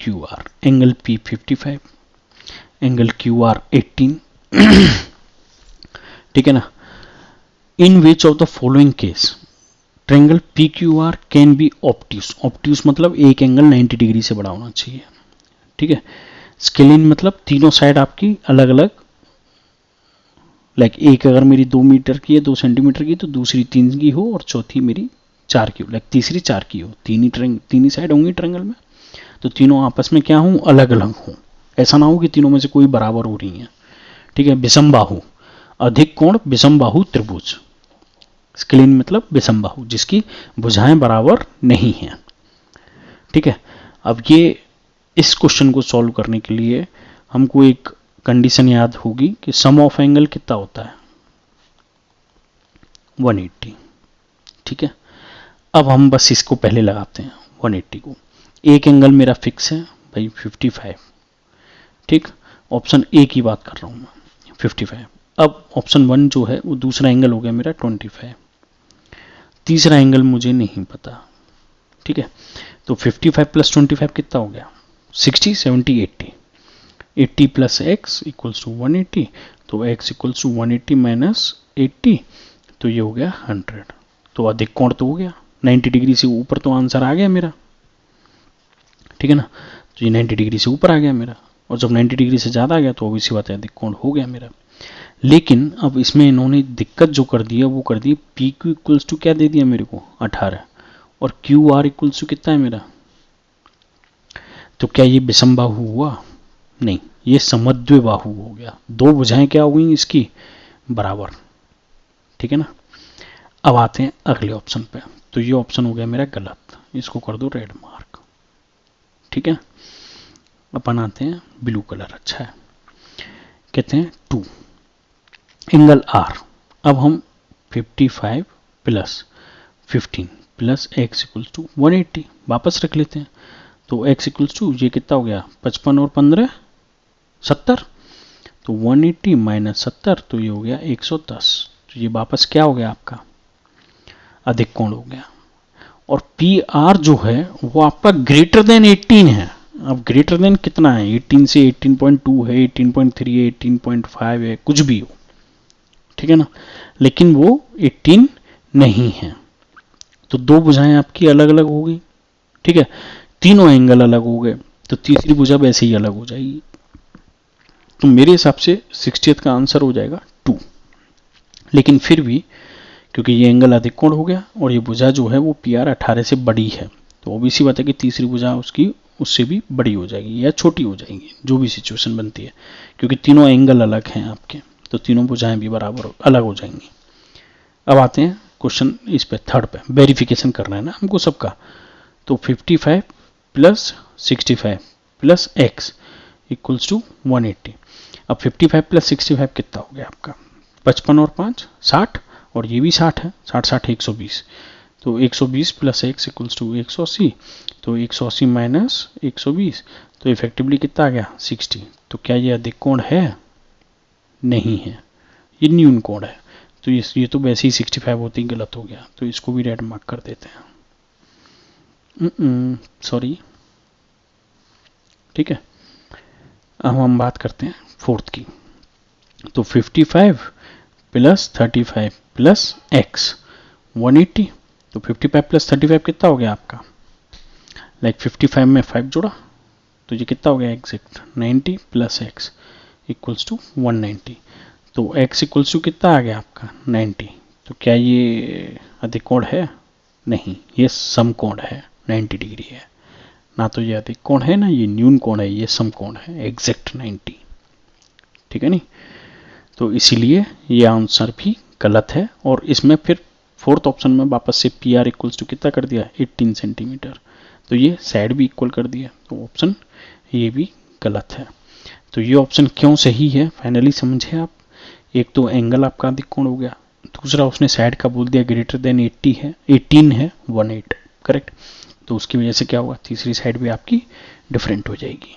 Q R, angle P 55, angle Q R 18, ठीक है ना। In which of the following case triangle P Q R can be obtuse, obtuse मतलब एक angle 90 degree से बड़ा होना चाहिए, ठीक है। स्केलिन मतलब तीनों साइड आपकी अलग अलग, लाइक एक अगर मेरी 2 मीटर की है, 2 सेंटीमीटर की, तो दूसरी 3 की हो और चौथी मेरी 4 की हो, लाइक तीसरी 4 की हो, तीन ही साइड होंगी ट्रायंगल में, तो तीनों आपस में क्या हो, अलग अलग हो। ऐसा ना हो कि तीनों में से कोई बराबर हो रही है, ठीक है। विषम बाहु, अधिक कोण विषम बाहु त्रिभुज, स्केलिन मतलब विषम बाहु जिसकी भुजाएं बराबर नहीं है, ठीक है। अब ये इस क्वेश्चन को सॉल्व करने के लिए हमको एक कंडीशन याद होगी कि सम ऑफ एंगल कितना होता है, 180, ठीक है। अब हम बस इसको पहले लगाते हैं 180 को, एक एंगल मेरा फिक्स है भाई 55, ठीक। ऑप्शन ए की बात कर रहा हूं मैं, 55। अब ऑप्शन 1 जो है वो दूसरा एंगल हो गया मेरा 25, तीसरा एंगल मुझे नहीं पता, ठीक है। तो 55 प्लस 25 कितना हो गया, 60, 70, 80, 80 प्लस एक्स इक्वल्स टू 180, तो x इक्वल्स टू 180 माइनस 80, तो ये हो गया 100। तो अधिक कोण तो हो गया 90 डिग्री से ऊपर, तो आंसर आ गया मेरा, ठीक है ना। तो ये 90 डिग्री से ऊपर आ गया मेरा, और जब 90 डिग्री से ज़्यादा आ गया तो ऑब्वियस सी बात है अधिक कोण हो गया मेरा। लेकिन अब इसमें इन्होंने दिक्कत जो कर दी है वो कर दी, पी क्यू इक्वल्स टू क्या दे दिया मेरे को 18, और क्यू आर इक्वल्स टू कितना है मेरा, तो क्या ये विषम बाहु हुआ, नहीं, ये समद्वि बाहु हो गया, दो भुजाएं क्या हुई इसकी बराबर, ठीक है ना। अब आते हैं अगले ऑप्शन पे, तो ये ऑप्शन हो गया मेरा गलत, इसको कर दो रेड मार्क, ठीक है। अपन आते हैं ब्लू कलर, अच्छा है, कहते हैं 2 एंगल आर। अब हम 55 plus 15 plus X equals to 180 वापस रख लेते हैं, तो x इक्वल्स टू ये कितना हो गया 55 और 15 70, तो 180 माइनस 70, तो ये हो गया 110, तो ये वापस क्या हो गया आपका अधिक कोण हो गया। और पी आर जो है वो आपका ग्रेटर देन 18 है। अब ग्रेटर देन कितना है, 18 से 18.2 है, 18.3 है, 18.5 है, कुछ भी हो, ठीक है ना, लेकिन वो 18 नहीं है, तो दो भुजाएं आपकी अलग अलग हो गई, ठीक है। तीनों एंगल अलग हो गए, तो तीसरी भुजा वैसे ही अलग हो जाएगी, तो मेरे हिसाब से 60th का आंसर हो जाएगा 2। लेकिन फिर भी क्योंकि ये एंगल अधिक कोण हो गया और ये भुजा जो है वो पी आर 18 से बड़ी है, तो ऑब्वियस बात है कि तीसरी भुजा उसकी उससे भी बड़ी हो जाएगी या छोटी हो जाएगी, जो भी सिचुएशन बनती है, क्योंकि तीनों एंगल अलग हैं आपके, तो तीनों भुजाएं भी बराबर अलग हो जाएंगी। अब आते हैं क्वेश्चन इस पे थर्ड पे, वेरिफिकेशन करना है ना हमको सबका, तो 55 plus 65 plus X equals to 180। अब 55 प्लस 65 कितना हो गया आपका 55 और 5 60, और ये भी 60 है, 60 60 120, तो 120 प्लस एक्स इक्वल्स टू 180, तो 180 माइनस 120, तो इफेक्टिवली कितना आ गया 60। तो क्या ये अधिक कोण है, नहीं है, ये न्यून कोण है, तो ये तो वैसे ही 65 होती गलत हो गया, तो इसको भी रेड मार्क कर देते हैं, सॉरी, ठीक है। अब हम बात करते हैं फोर्थ की, तो 55 प्लस 35 प्लस एक्स 180, तो 55 प्लस 35 कितना हो गया आपका, लाइक 55 में 5 जोड़ा, तो ये कितना हो गया exact 90 plus X equals to 190, तो x इक्वल्स टू कितना आ गया आपका 90, तो क्या ये अधिक कोण है, नहीं, ये सम कोण है, 90 डिग्री है ना, तो ये अधिक कोण है ना, ये न्यून कोण है, ये सम कोण है एग्जैक्ट 90, ठीक है नहीं। तो इसीलिए ये आंसर भी गलत है, और इसमें फिर फोर्थ ऑप्शन में वापस से पी आर इक्वल्स टू कितना कर दिया 18 सेंटीमीटर, तो ये साइड भी इक्वल कर दिया, तो ऑप्शन ये भी गलत है। तो ये ऑप्शन क्यों सही है फाइनली समझे आप, एक तो एंगल आपका अधिक कोण हो गया, दूसरा उसने साइड का बोल दिया ग्रेटर देन 80 है, 18 है 18 करेक्ट, तो उसकी वजह से क्या होगा तीसरी साइड भी आपकी डिफरेंट हो जाएगी।